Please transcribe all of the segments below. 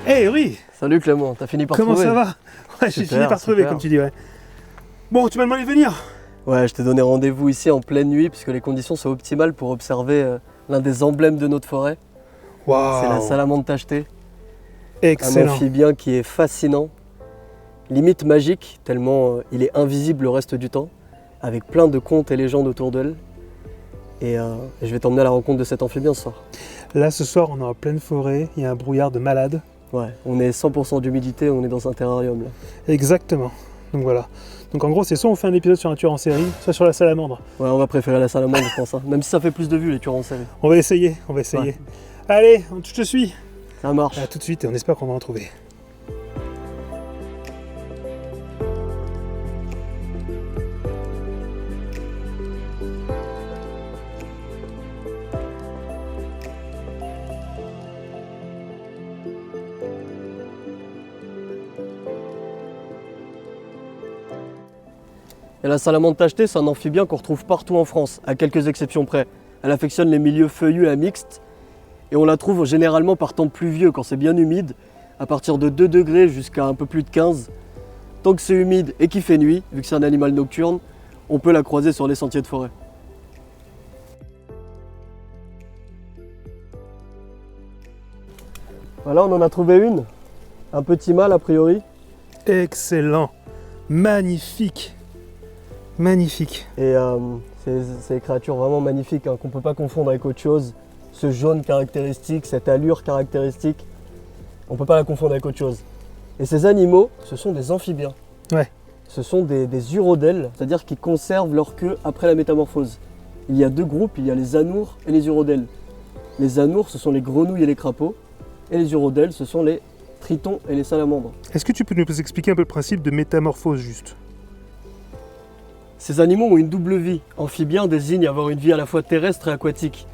Eh oui. Salut Clément, t'as fini par Comment trouver? ça va? Ouais, j'ai Super, fini par trouver, super. comme tu dis, ouais. Bon, tu m'as demandé de venir. Ouais, je t'ai donné rendez-vous ici en pleine nuit puisque les conditions sont optimales pour observer l'un des emblèmes de notre forêt. Waouh. C'est la salamandre tachetée, un Excellent. amphibien qui est fascinant, limite magique tellement il est invisible le reste du temps, avec plein de contes et légendes autour d'elle. Et je vais t'emmener à la rencontre de cet amphibien ce soir. Là, ce soir, on est en pleine forêt, il y a un brouillard de malade. Ouais, on est 100% d'humidité, on est dans un terrarium là. Exactement. Donc voilà. Donc en gros, c'est soit on fait un épisode sur un tueur en série, soit sur la salamandre. Ouais, on va préférer la salamandre je pense, hein. Même si ça fait plus de vues les tueurs en série. On va essayer, on va essayer. Ouais. Allez, je te suis. Ça marche. À tout de suite et on espère qu'on va en trouver. Et la salamandre tachetée, c'est un amphibien qu'on retrouve partout en France, à quelques exceptions près. Elle affectionne les milieux feuillus à mixtes et on la trouve généralement par temps pluvieux quand c'est bien humide, à partir de 2 degrés jusqu'à un peu plus de 15. Tant que c'est humide et qu'il fait nuit, vu que c'est un animal nocturne, on peut la croiser sur les sentiers de forêt. Voilà, on en a trouvé une. Un petit mâle a priori. Excellent. Magnifique. Magnifique. Et c'est des créatures vraiment magnifiques hein, qu'on ne peut pas confondre avec autre chose. Ce jaune caractéristique, cette allure caractéristique, on ne peut pas la confondre avec autre chose. Et ces animaux, ce sont des amphibiens. Ouais. Ce sont des urodèles, c'est-à-dire qu'ils conservent leur queue après la métamorphose. Il y a 2 groupes, il y a les anours et les urodèles. Les anours, ce sont les grenouilles et les crapauds. Et les urodèles, ce sont les tritons et les salamandres. Est-ce que tu peux nous expliquer un peu le principe de métamorphose juste? Ces animaux ont une double vie. Amphibien désigne avoir une vie à la fois terrestre et aquatique.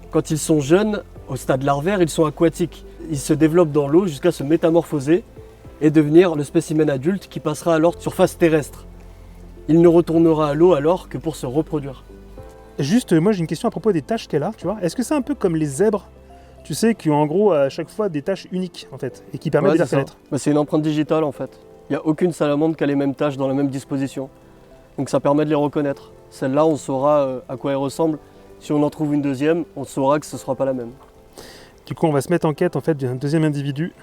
Quand ils sont jeunes, au stade larvaire, ils sont aquatiques. Ils se développent dans l'eau jusqu'à se métamorphoser et devenir le spécimen adulte qui passera alors surface terrestre. Il ne retournera à l'eau alors que pour se reproduire. Juste, moi j'ai une question à propos des taches qu'elle a, tu vois. Est-ce que c'est un peu comme les zèbres, tu sais, qui ont en gros à chaque fois des taches uniques en fait, et qui permettent de les c'est ça. reconnaître? Bah, c'est une empreinte digitale en fait. Il n'y a aucune salamandre qui a les mêmes taches dans la même disposition. Donc ça permet de les reconnaître. Celle-là, on saura à quoi elle ressemble. Si on en trouve une deuxième, on saura que ce ne sera pas la même. Du coup, on va se mettre en quête en fait d'un deuxième individu.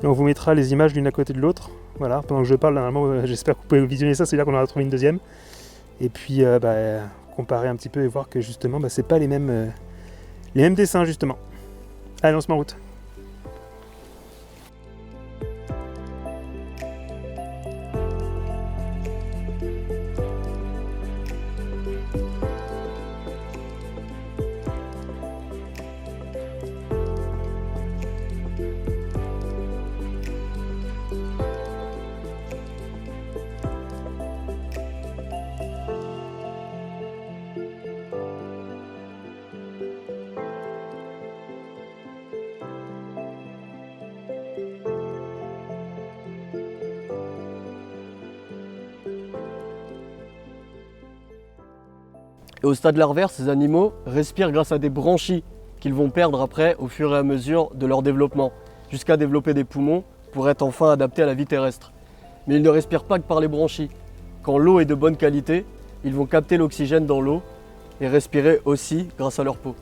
Et on vous mettra les images l'une à côté de l'autre. Voilà, pendant que je parle, normalement, j'espère que vous pouvez visionner ça, c'est-à-dire qu'on en a trouvé une deuxième. Et puis, comparer un petit peu et voir que justement, c'est pas les mêmes dessins justement. Allez, on se met en route. Et au stade larvaire, ces animaux respirent grâce à des branchies qu'ils vont perdre après au fur et à mesure de leur développement, jusqu'à développer des poumons pour être enfin adaptés à la vie terrestre. Mais ils ne respirent pas que par les branchies. Quand l'eau est de bonne qualité, ils vont capter l'oxygène dans l'eau et respirer aussi grâce à leur peau.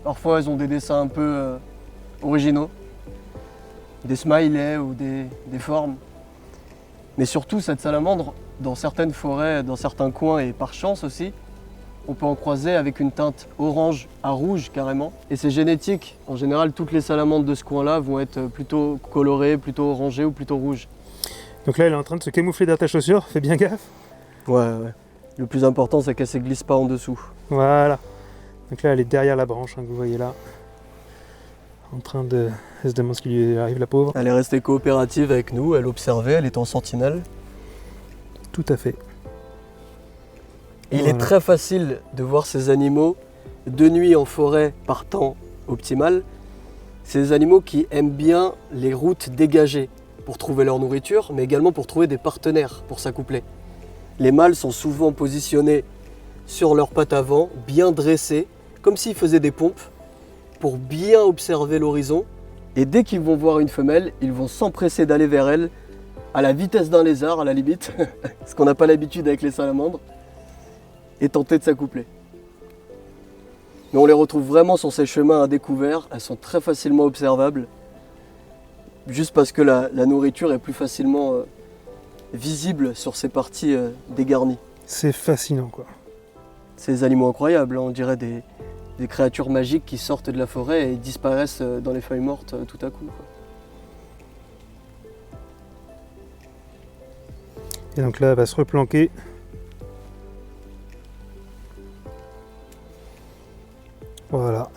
Parfois, elles ont des dessins un peu originaux, des smileys ou des formes. Mais surtout, cette salamandre, dans certaines forêts, dans certains coins et par chance aussi, on peut en croiser avec une teinte orange à rouge carrément. Et c'est génétique. En général, toutes les salamandres de ce coin-là vont être plutôt colorées, plutôt orangées ou plutôt rouges. Donc là, elle est en train de se camoufler derrière ta chaussure, fais bien gaffe. Ouais. Le plus important, c'est qu'elle ne se glisse pas en dessous. Voilà. Donc là, elle est derrière la branche, hein, que vous voyez là. En train de... Elle se demande ce qui lui arrive, la pauvre. Elle est restée coopérative avec nous, elle observait, elle était en sentinelle. Tout à fait. Il Voilà. est très facile de voir ces animaux de nuit en forêt par temps optimal. C'est des animaux qui aiment bien les routes dégagées pour trouver leur nourriture, mais également pour trouver des partenaires pour s'accoupler. Les mâles sont souvent positionnés sur leurs pattes avant, bien dressés, comme s'ils faisaient des pompes, pour bien observer l'horizon. Et dès qu'ils vont voir une femelle, ils vont s'empresser d'aller vers elle, à la vitesse d'un lézard à la limite, ce qu'on n'a pas l'habitude avec les salamandres, et tenter de s'accoupler. Mais on les retrouve vraiment sur ces chemins à découvert, elles sont très facilement observables, juste parce que la nourriture est plus facilement visible sur ces parties dégarnies. C'est fascinant, quoi. C'est des animaux incroyables, hein, on dirait des créatures magiques qui sortent de la forêt et disparaissent dans les feuilles mortes tout à coup, quoi. Et donc là, elle va se replanquer. Voilà.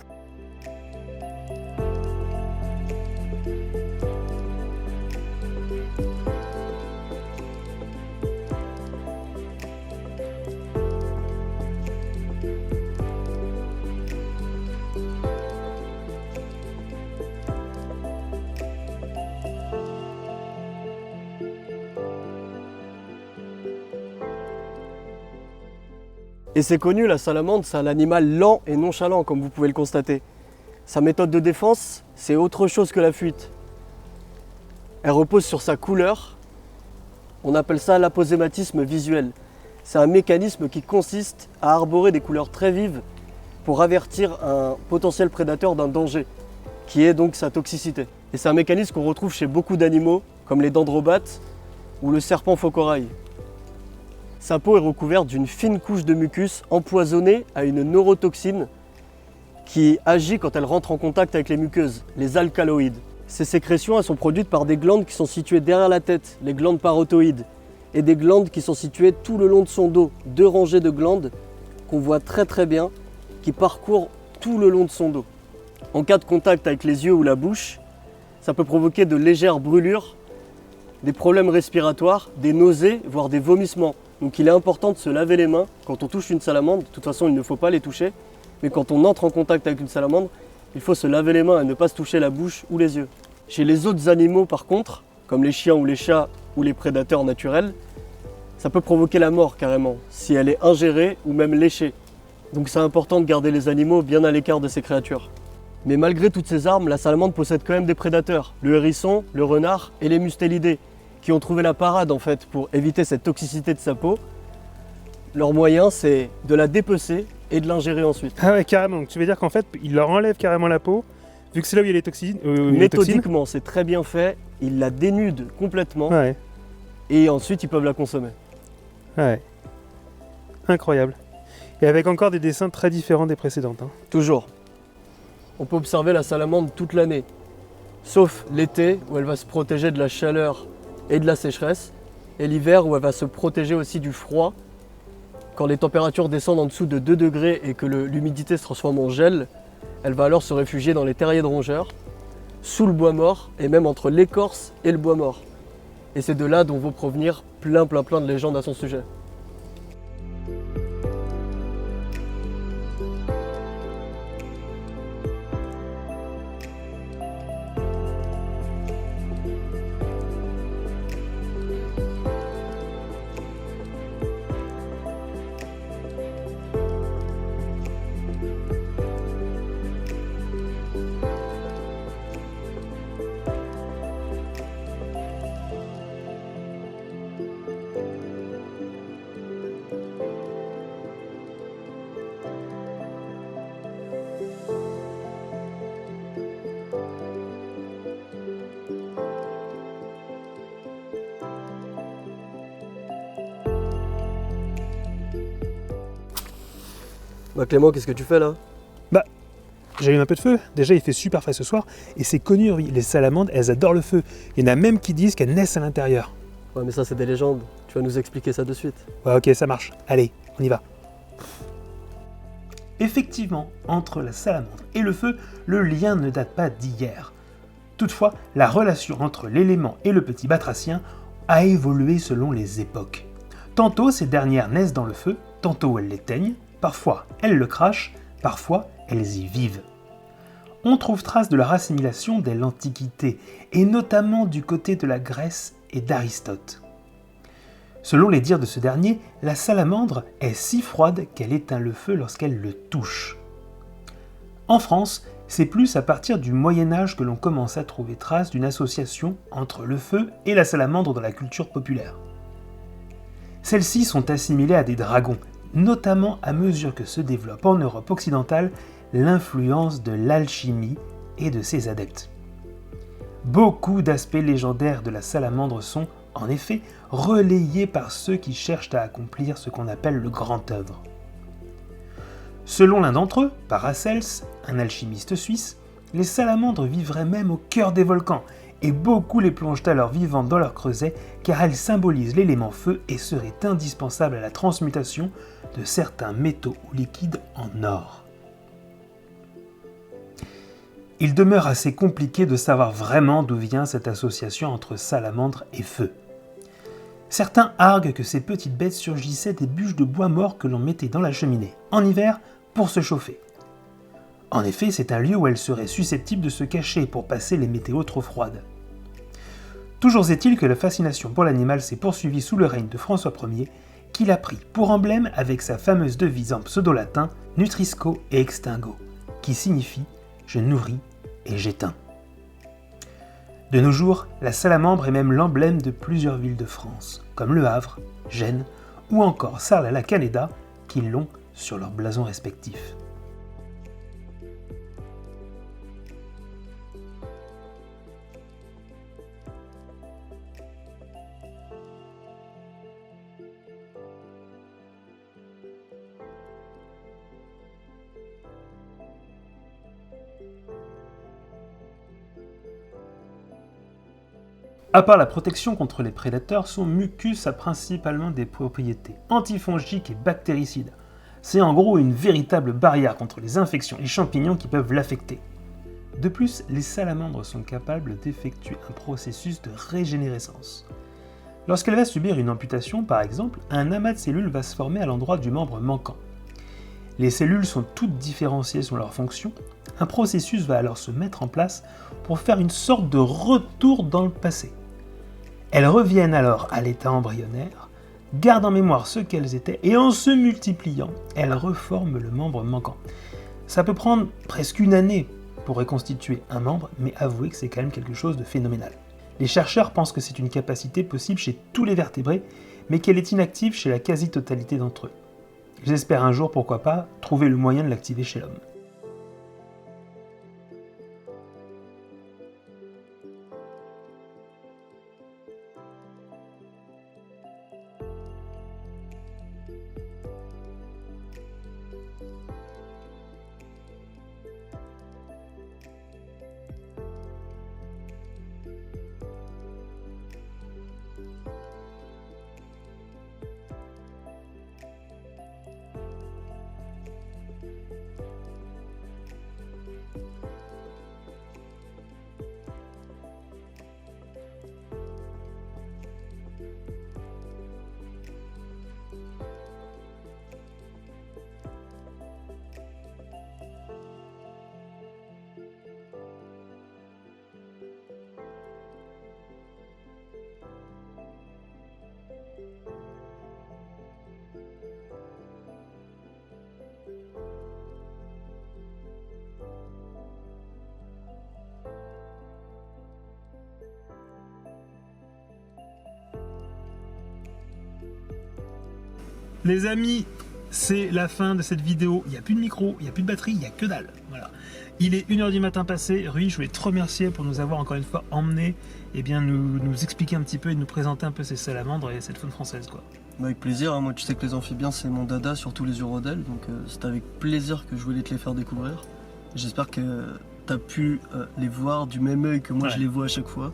Et c'est connu, la salamandre, c'est un animal lent et nonchalant, comme vous pouvez le constater. Sa méthode de défense, c'est autre chose que la fuite. Elle repose sur sa couleur. On appelle ça l'aposématisme visuel. C'est un mécanisme qui consiste à arborer des couleurs très vives pour avertir un potentiel prédateur d'un danger, qui est donc sa toxicité. Et c'est un mécanisme qu'on retrouve chez beaucoup d'animaux, comme les dendrobates ou le serpent faux-corail. Sa peau est recouverte d'une fine couche de mucus empoisonnée à une neurotoxine qui agit quand elle rentre en contact avec les muqueuses, les alcaloïdes. Ces sécrétions elles sont produites par des glandes qui sont situées derrière la tête, les glandes parotoïdes, et des glandes qui sont situées tout le long de son dos, 2 rangées de glandes qu'on voit très bien, qui parcourent tout le long de son dos. En cas de contact avec les yeux ou la bouche, ça peut provoquer de légères brûlures, des problèmes respiratoires, des nausées, voire des vomissements. Donc il est important de se laver les mains quand on touche une salamandre. De toute façon, il ne faut pas les toucher. Mais quand on entre en contact avec une salamandre, il faut se laver les mains et ne pas se toucher la bouche ou les yeux. Chez les autres animaux, par contre, comme les chiens ou les chats ou les prédateurs naturels, ça peut provoquer la mort carrément, si elle est ingérée ou même léchée. Donc c'est important de garder les animaux bien à l'écart de ces créatures. Mais malgré toutes ces armes, la salamandre possède quand même des prédateurs. Le hérisson, le renard et les mustélidés, qui ont trouvé la parade en fait pour éviter cette toxicité de sa peau. Leur moyen, c'est de la dépecer et de l'ingérer ensuite. Ah ouais, carrément. Donc tu veux dire qu'en fait, il leur enlève carrément la peau, vu que c'est là où il y a les toxines. Méthodiquement, c'est très bien fait. Ils la dénudent complètement Ouais, et ensuite ils peuvent la consommer. ouais. Incroyable. Et avec encore des dessins très différents des précédentes, hein. Toujours. On peut observer la salamandre toute l'année, sauf l'été où elle va se protéger de la chaleur et de la sécheresse, et l'hiver où elle va se protéger aussi du froid. Quand les températures descendent en dessous de 2 degrés et que l'humidité se transforme en gel, elle va alors se réfugier dans les terriers de rongeurs, sous le bois mort et même entre l'écorce et le bois mort. Et c'est de là dont vont provenir plein de légendes à son sujet. Bah Clément, qu'est-ce que tu fais là? J'allume un peu de feu. Déjà, il fait super frais ce soir. Et c'est connu, oui, les salamandres, elles adorent le feu. Il y en a même qui disent qu'elles naissent à l'intérieur. Ouais, mais ça, c'est des légendes. Tu vas nous expliquer ça de suite. Ouais, ok, ça marche. Allez, on y va. Effectivement, entre la salamandre et le feu, le lien ne date pas d'hier. Toutefois, la relation entre l'élément et le petit batracien a évolué selon les époques. Tantôt, ces dernières naissent dans le feu, tantôt elles l'éteignent, parfois elles le crachent, parfois elles y vivent. On trouve trace de leur assimilation dès l'Antiquité, et notamment du côté de la Grèce et d'Aristote. Selon les dires de ce dernier, la salamandre est si froide qu'elle éteint le feu lorsqu'elle le touche. En France, c'est plus à partir du Moyen-Âge que l'on commence à trouver trace d'une association entre le feu et la salamandre dans la culture populaire. Celles-ci sont assimilées à des dragons, notamment à mesure que se développe en Europe occidentale l'influence de l'alchimie et de ses adeptes. Beaucoup d'aspects légendaires de la salamandre sont, en effet, relayés par ceux qui cherchent à accomplir ce qu'on appelle le grand œuvre. Selon l'un d'entre eux, Paracelse, un alchimiste suisse, les salamandres vivraient même au cœur des volcans, et beaucoup les plongent alors vivantes dans leur creuset car elles symbolisent l'élément feu et seraient indispensables à la transmutation de certains métaux ou liquides en or. Il demeure assez compliqué de savoir vraiment d'où vient cette association entre salamandre et feu. Certains arguent que ces petites bêtes surgissaient des bûches de bois mort que l'on mettait dans la cheminée, en hiver, pour se chauffer. En effet, c'est un lieu où elles seraient susceptibles de se cacher pour passer les météos trop froides. Toujours est-il que la fascination pour l'animal s'est poursuivie sous le règne de François Ier, qui l'a pris pour emblème avec sa fameuse devise en pseudo-latin « Nutrisco et extingo », qui signifie « je nourris et j'éteins ». De nos jours, la salamandre est même l'emblème de plusieurs villes de France, comme Le Havre, Gênes ou encore Sarlat-la-Canéda, qui l'ont sur leurs blasons respectifs. À part la protection contre les prédateurs, son mucus a principalement des propriétés antifongiques et bactéricides. C'est en gros une véritable barrière contre les infections et champignons qui peuvent l'affecter. De plus, les salamandres sont capables d'effectuer un processus de régénérescence. Lorsqu'elle va subir une amputation, par exemple, un amas de cellules va se former à l'endroit du membre manquant. Les cellules sont toutes différenciées selon leur fonction. Un processus va alors se mettre en place pour faire une sorte de retour dans le passé. Elles reviennent alors à l'état embryonnaire, gardent en mémoire ce qu'elles étaient et en se multipliant, elles reforment le membre manquant. Ça peut prendre presque une année pour reconstituer un membre, mais avouez que c'est quand même quelque chose de phénoménal. Les chercheurs pensent que c'est une capacité possible chez tous les vertébrés, mais qu'elle est inactive chez la quasi-totalité d'entre eux. J'espère un jour, pourquoi pas, trouver le moyen de l'activer chez l'homme. Les amis, c'est la fin de cette vidéo. Il n'y a plus de micro, il n'y a plus de batterie, il n'y a que dalle. Voilà. Il est 1h du matin passé. Rui, je voulais te remercier pour nous avoir encore une fois emmenés, nous expliquer un petit peu et nous présenter un peu ces salamandres et cette faune française, quoi. Bah, avec plaisir, hein. Moi tu sais que les amphibiens c'est mon dada, surtout les urodèles, donc c'est avec plaisir que je voulais te les faire découvrir. J'espère que tu as pu les voir du même œil que moi Ouais. je les vois à chaque fois,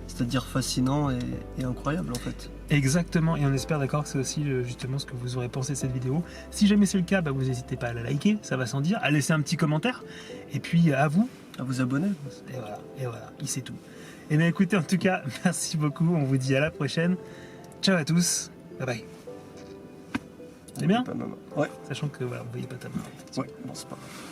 c'est-à-dire fascinant et incroyable en fait. Exactement, et on espère d'accord que c'est aussi justement ce que vous aurez pensé de cette vidéo. Si jamais c'est le cas, bah, vous n'hésitez pas à la liker, ça va sans dire, à laisser un petit commentaire, et puis à vous. À vous abonner. Et voilà, il sait tout. Et bien écoutez, en tout cas, merci beaucoup, on vous dit à la prochaine. Ciao à tous, bye bye. C'est bien, Pas ma main. Ouais, sachant que voilà, vous voyez pas ta main. ouais, bon c'est pas grave.